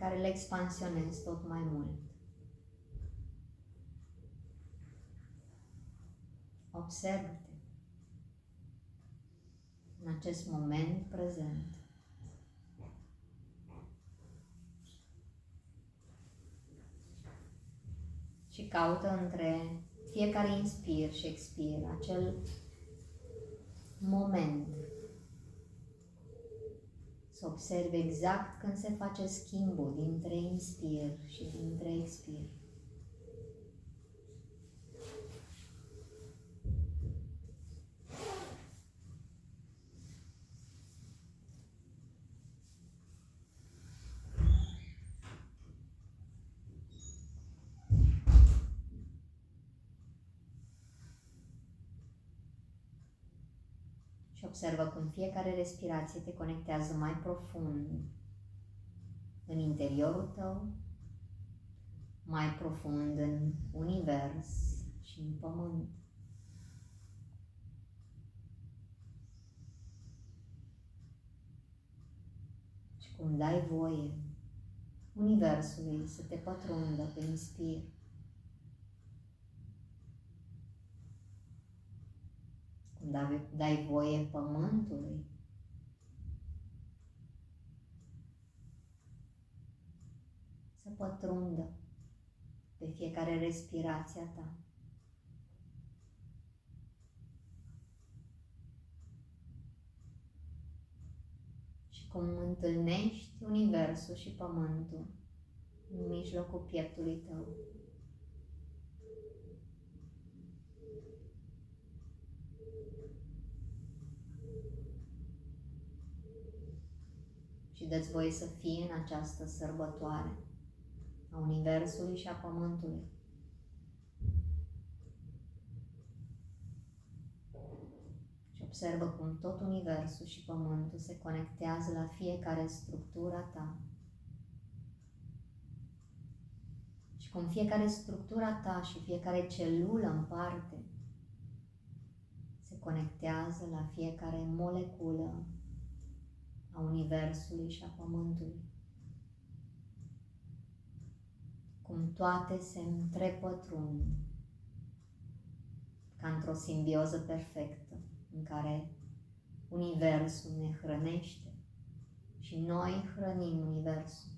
care le expansionezi tot mai mult. Observă-te în acest moment prezent. Și caută între fiecare inspir și expir acel moment. Să observi exact când se face schimbul dintre inspir și dintre expir. Și observă cum fiecare respirație te conectează mai profund în interiorul tău, mai profund în univers și în pământ. Și cum dai voie universului să te pătrundă pe inspir, cum dai voie pământului să pătrundă pe fiecare respirație a ta. Și cum întâlnești universul și pământul în mijlocul pieptului tău. Și dă-ți voie să fii în această sărbătoare a universului și a pământului. Și observă cum tot universul și pământul se conectează la fiecare structură a ta. Și cum fiecare structură a ta și fiecare celulă în parte se conectează la fiecare moleculă a universului și a pământului. Cum toate se întrepătrund ca într-o simbioză perfectă în care universul ne hrănește și noi hrănim universul.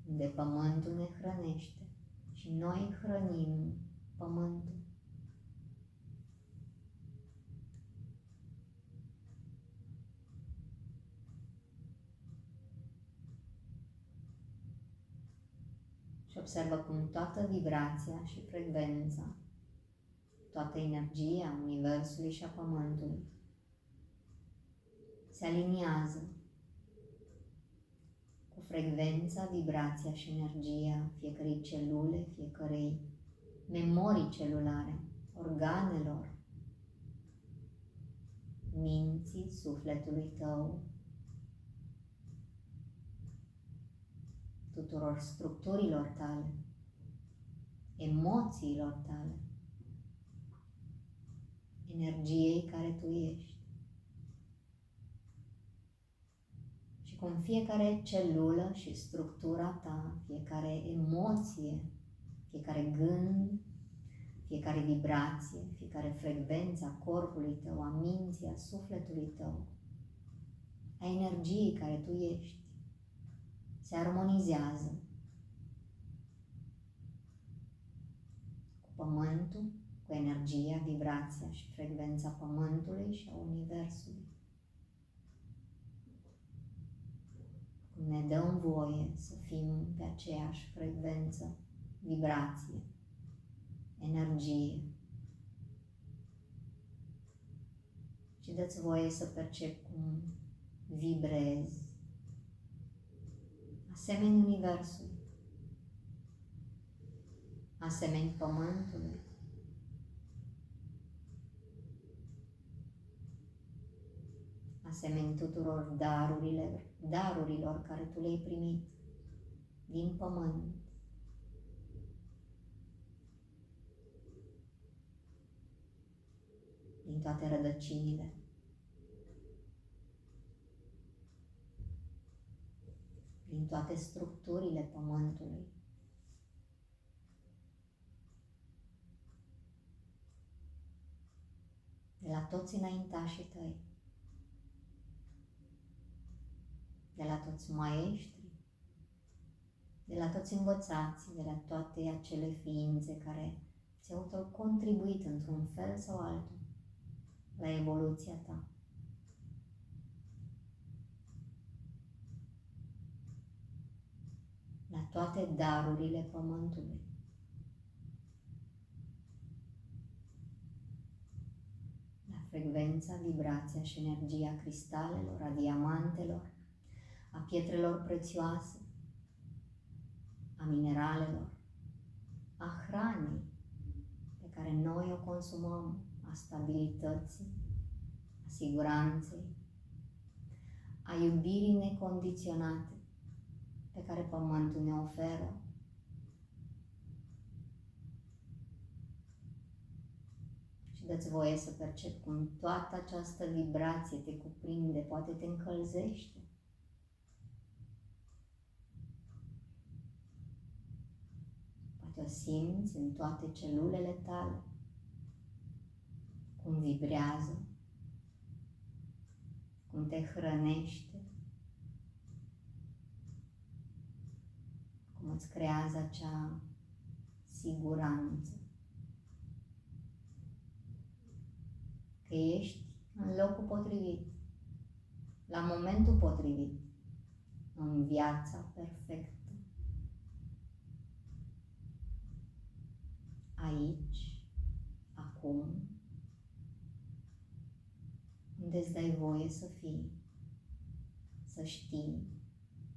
Unde pământul ne hrănește și noi hrănim pământul. Și observă cum toată vibrația și frecvența, toată energia universului și a pământului se aliniază cu frecvența, vibrația și energia fiecărei celule, fiecărei memorii celulare, organelor, minții, sufletului tău, tuturor structurilor tale, emoțiilor tale, energiei care tu ești. Și cum fiecare celulă și structura ta, fiecare emoție, fiecare gând, fiecare vibrație, fiecare frecvență a corpului tău, a minții, a sufletului tău, a energiei care tu ești, se armonizează cu pământul, cu energia, vibrația și frecvența pământului și a universului. Cum ne dăm voie să fim pe aceeași frecvență, vibrație, energie. Și dă-ți voie să percepi cum vibrezi asemeni universului, asemeni pământului, asemeni tuturor darurilor care tu le-ai primit din pământ. Din toate rădăcinile. toate structurile pământului. De la toți înaintașii tăi, de la toți maestri, de la toți învățații, de la toate acele ființe care ți-au contribuit într-un fel sau altul la evoluția ta. La toate darurile pământului. La frecvența, vibrația și energia cristalelor, a diamantelor, a pietrelor prețioase, a mineralelor, a hranei pe care noi o consumăm, a stabilității, a siguranței, a iubirii necondiționate pe care pământul ne oferă. Și dă-ți voie să percepi cum toată această vibrație te cuprinde, poate te încălzește. Poate o simți în toate celulele tale, cum vibrează, cum te hrănește, cum îți creează acea siguranță că ești în locul potrivit, la momentul potrivit, în viața perfectă. Aici, acum, unde îți dai voie să fii, să știi,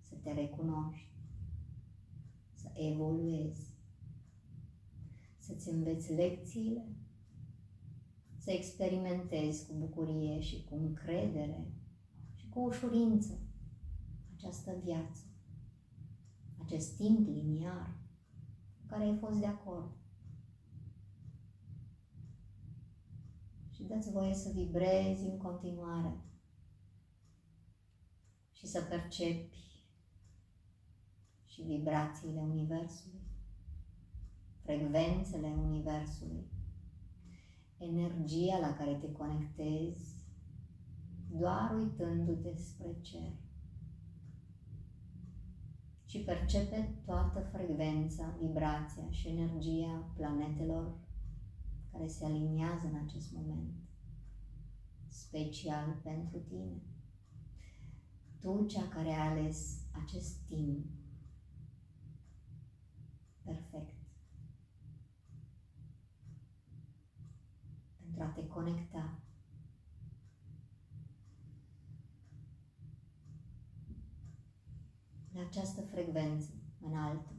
să te recunoști, să evoluezi, să-ți înveți lecțiile, să experimentezi cu bucurie și cu încredere și cu ușurință această viață, acest timp liniar cu care ai fost de acord. Și dă-ți voie să vibrezi în continuare și să percepi și vibrațiile Universului, frecvențele Universului, energia la care te conectezi doar uitându-te spre cer. Și percepe toată frecvența, vibrația și energia planetelor care se aliniază în acest moment, special pentru tine. Tu, cea care ai ales acest timp perfect pentru a te conecta la această frecvență înaltă,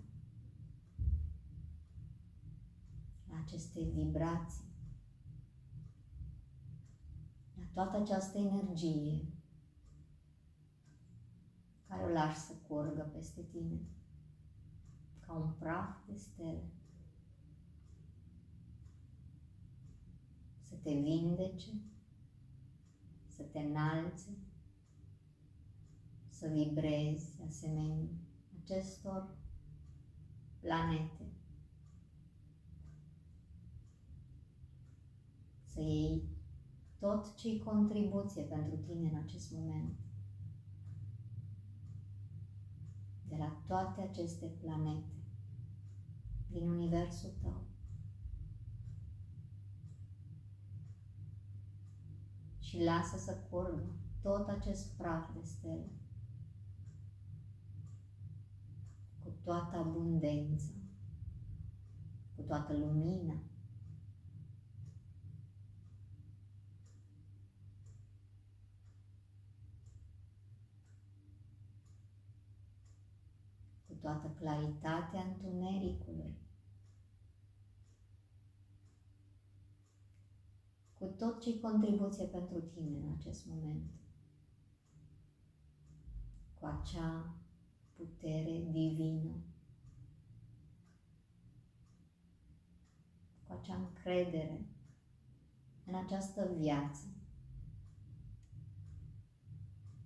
la aceste vibrații, la toată această energie care o lași să curgă peste tine ca un praf de stele, să te vindece, să te înalțe, să vibrezi asemenea acestor planete, să iei tot ce-i contribuție pentru tine în acest moment, de la toate aceste planete din universul tău. Și lasă să curgă tot acest praf de stele cu toată abundența, cu toată lumina, cu toată claritatea întunericului, cu tot ce contribuție pentru tine în acest moment, cu acea putere divină, cu acea încredere în această viață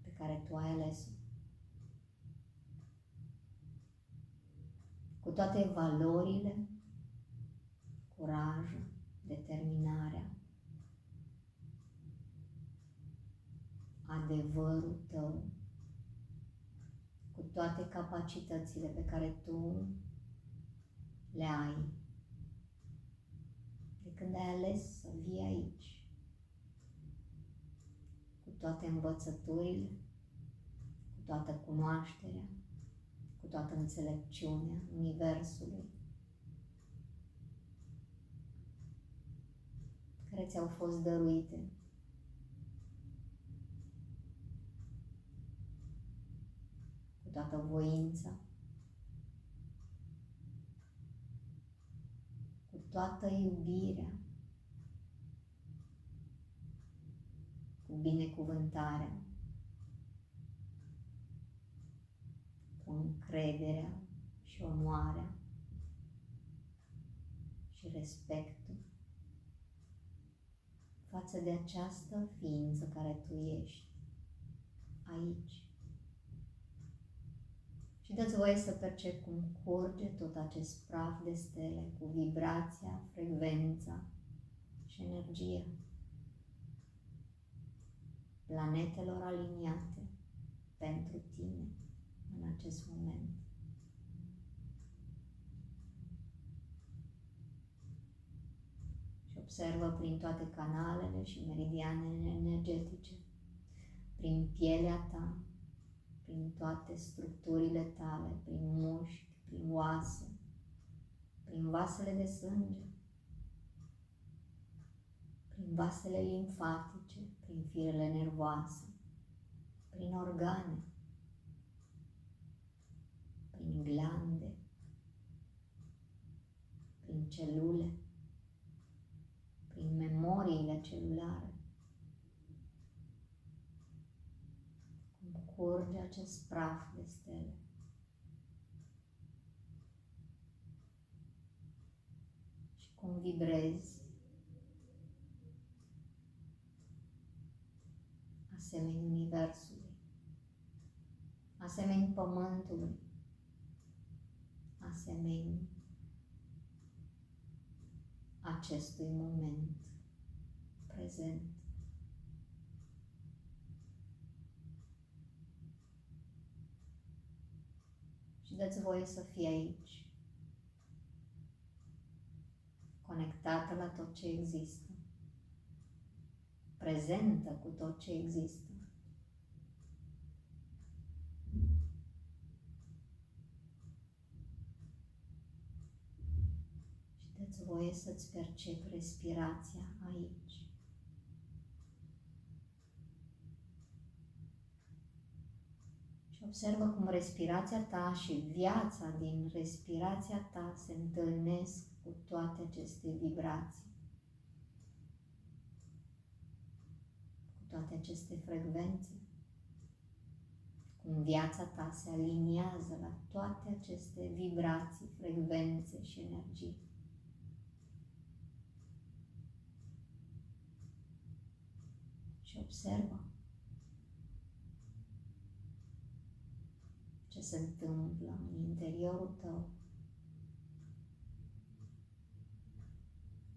pe care tu ai ales-o. cu toate valorile, curajul, determinarea, adevărul tău, cu toate capacitățile pe care tu le ai, de când ai ales să vii aici, cu toate învățăturile, cu toată cunoașterea, cu toată înțelepciunea Universului, care ți-au fost dăruite. Cu toată voința, cu toată iubirea, cu binecuvântarea, cu încrederea și onoarea și respectul față de această ființă care tu ești aici. Și dă-ți voie să percepi cum curge tot acest praf de stele cu vibrația, frecvența și energia planetelor aliniate pentru tine în acest moment. Și observă prin toate canalele și meridianele energetice, prin pielea ta, prin toate structurile tale, prin mușchi, prin oase, prin vasele de sânge, prin vasele limfatice, prin firele nervoase, prin organe, prin glande, prin celule, prin memoriile celulare. Cum curge acest praf de stele. Și cum vibrezi asemeni Universului, asemeni Pământului, asemeni acestui moment prezent. Și dă-ți voie să fii aici, conectată la tot ce există, prezentă cu tot ce există. Și dă-ți voie să-ți percepi respirația aici. Și observă cum respirația ta și viața din respirația ta se întâlnesc cu toate aceste vibrații, cu toate aceste frecvențe, cum viața ta se aliniază la toate aceste vibrații, frecvențe și energii. Și observă ce se întâmplă în interiorul tău,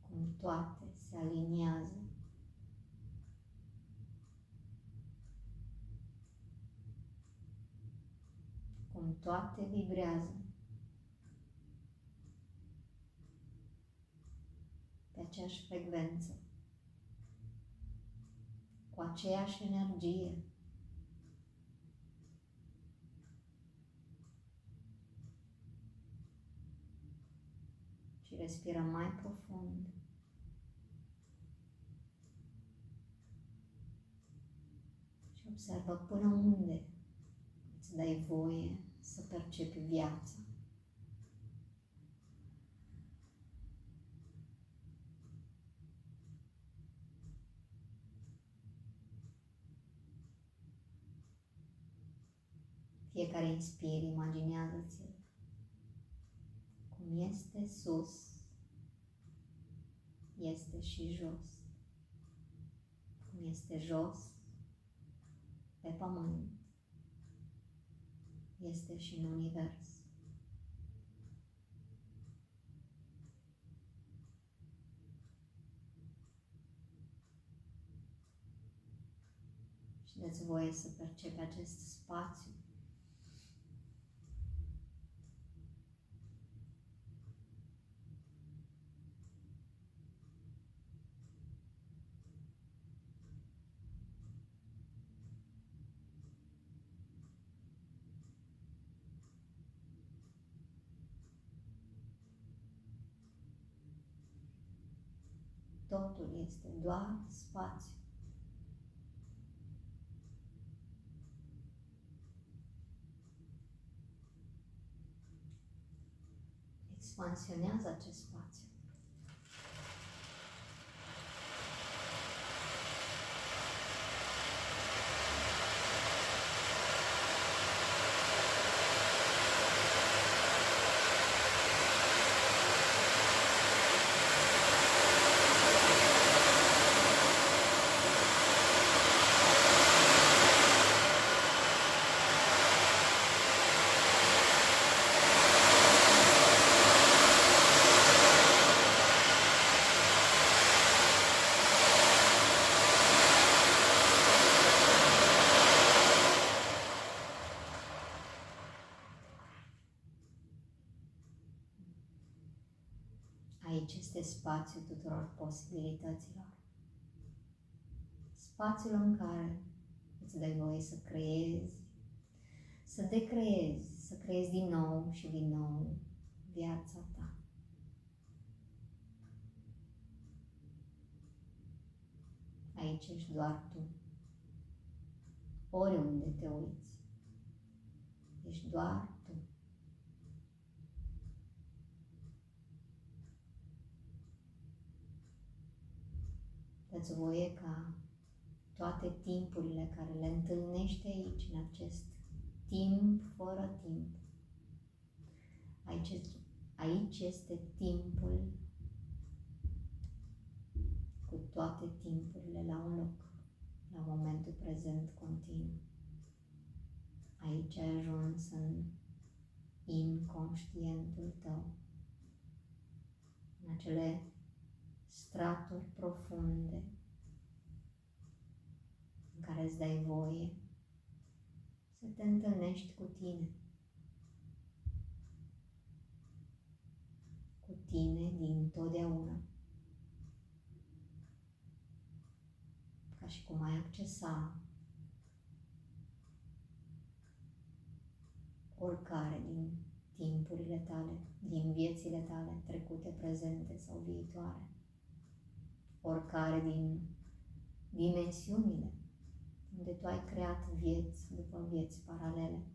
cum toate se aliniază, cum toate vibrează pe aceeași frecvență, cu aceeași energie. Și respiră mai profund. Și observă până unde îți dai voie să percepi viața. Fiecare inspir, imaginează-ți cum este sus, este și jos. Cum este jos, pe pământ, este și în univers. Și dă-ți voie să percepi acest spațiu. Totul este doar spațiu. Expansionează acest spațiu. Aici este spațiul tuturor posibilităților. Spațiul în care îți dai voie să creezi, să decreezi, să creezi din nou și din nou viața ta. Aici ești doar tu. Oriunde te uiți, ești doar tu. Dă-ți voie ca toate timpurile care le întâlnești aici, în acest timp fără timp. Aici este timpul cu toate timpurile la un loc, la momentul prezent continuu. Aici ai ajuns în inconștientul tău, în acele straturi profunde în care îți dai voie să te întâlnești cu tine. Cu tine din totdeauna. Ca și cum ai accesa oricare din timpurile tale, din viețile tale, trecute, prezente sau viitoare. Oricare din dimensiunile unde tu ai creat vieți după vieți paralele,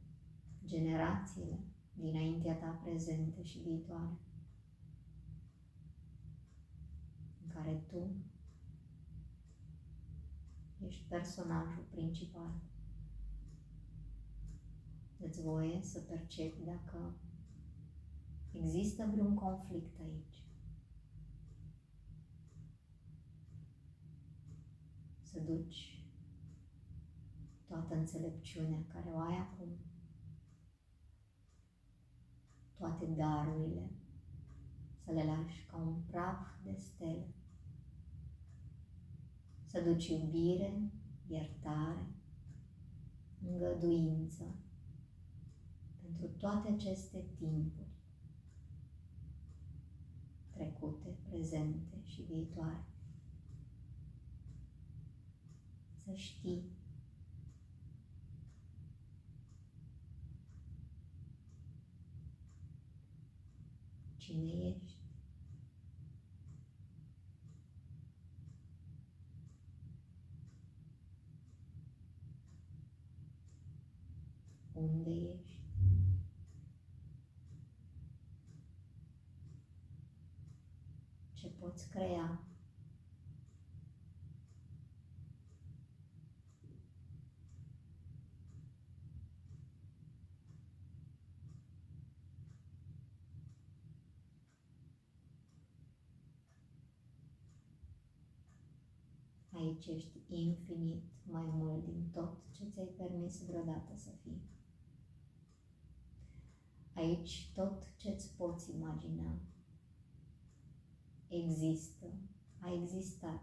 generațiile dinaintea ta prezente și viitoare, în care tu ești personajul principal. Dă-ți voie să percepi dacă există vreun conflict aici. Să duci toată înțelepciunea care o ai acum, toate darurile, să le lași ca un praf de stele. Să duci iubire, iertare, îngăduință pentru toate aceste timpuri, trecute, prezente și viitoare. Să știi cine ești, unde ești, ce poți crea, aici ești infinit mai mult din tot ce ți-ai permis vreodată să fii. Aici tot ce-ți poți imagina există, a existat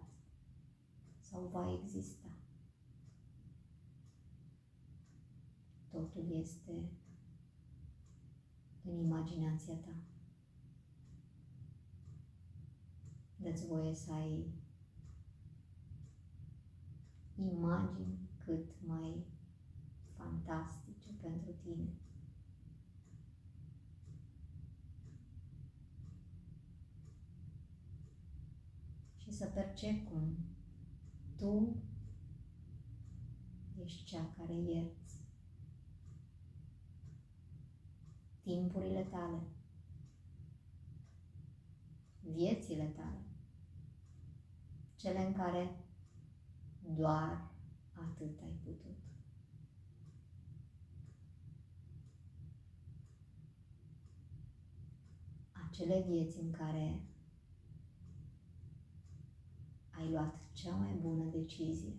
sau va exista. totul este în imaginația ta. Dă-ți voie să ai imagini cât mai fantastice pentru tine. Și să percepi cum tu ești cea care ierți timpurile tale, viețile tale, cele în care doar atât ai putut. Acele vieți în care ai luat cea mai bună decizie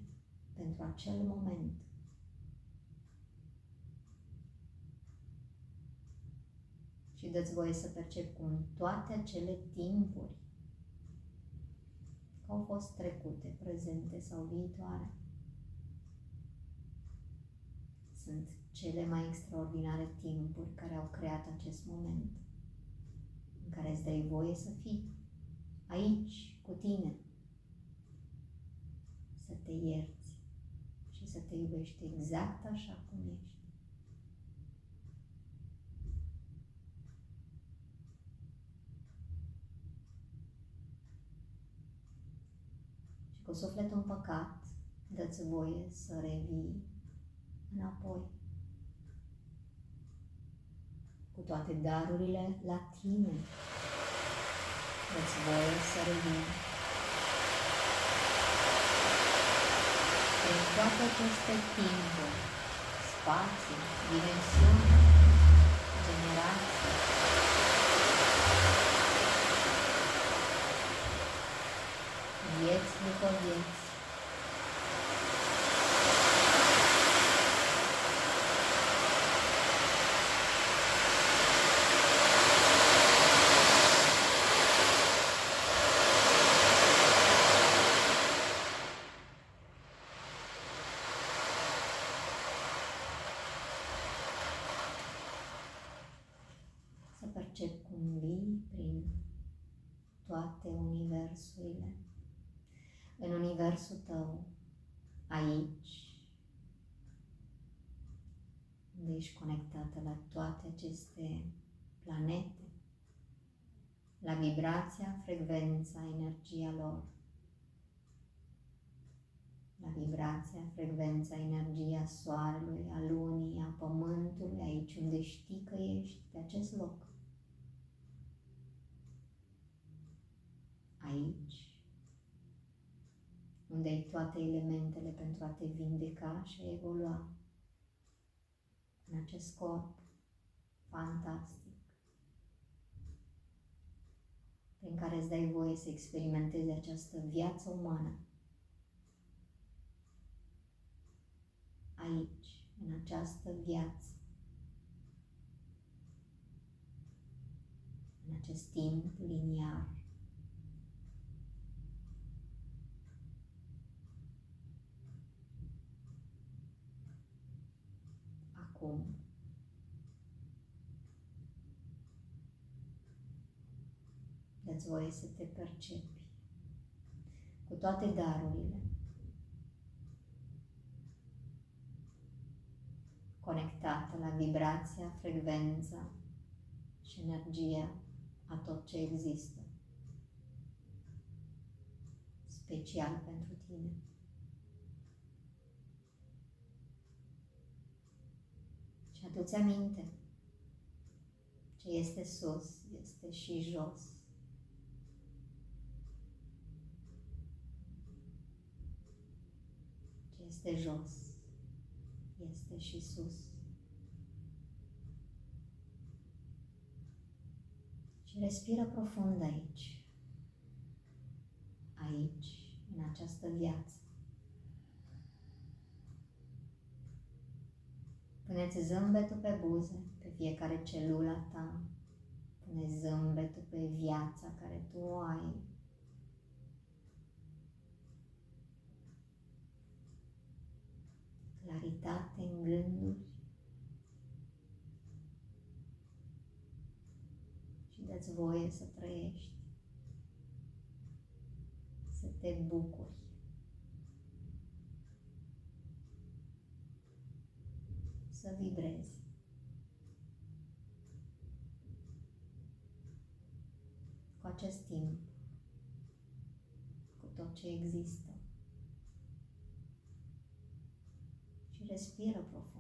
pentru acel moment. Și dă-ți voie să percepi cum toate acele timpuri au fost trecute, prezente sau viitoare, sunt cele mai extraordinare timpuri care au creat acest moment în care îți dai voie să fii aici cu tine, să te ierți și să te iubești exact așa cum ești. Și cu sufletul împăcat, dă-ți voie să revii înapoi cu toate darurile la tine. Dă-ți voie să revii prin toate aceste timpuri, spații, dimensiuni, generații. Vieți după vieți. Să percepi cum vii prin toate universurile. În universul tău, aici, unde ești conectată la toate aceste planete, la vibrația, frecvența, energia lor, la vibrația, frecvența, energia Soarelui, a Lunii, a Pământului, aici unde știi că ești, pe acest loc. Aici, unde ai toate elementele pentru a te vindeca și a evolua în acest corp fantastic, prin care îți dai voie să experimentezi această viață umană. Aici, în această viață, în acest timp liniar. Acum, dă-ți voie să te percepi cu toate darurile, conectată la vibrația, frecvența și energia a tot ce există, special pentru tine. Și adu-ți aminte, ce este sus, este și jos. Ce este jos, este și sus. Și respiră profund aici, aici, în această viață. Pune-ți zâmbetul pe buze, pe fiecare celulă ta. Pune zâmbetul pe viața care tu o ai. Claritate în gânduri, dă-ți voie să trăiești, să te bucuri. Să vibrezi. Cu acest timp, cu tot ce există. Și respiră profund.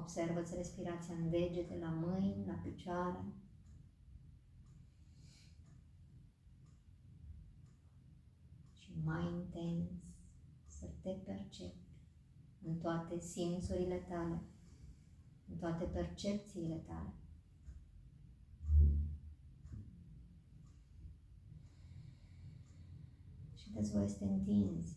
Observă-ți respirația în degete, la mâini, la picioare. Și mai intens să te percepi în toate simțurile tale, în toate percepțiile tale. Și dă-ți voie să te întinzi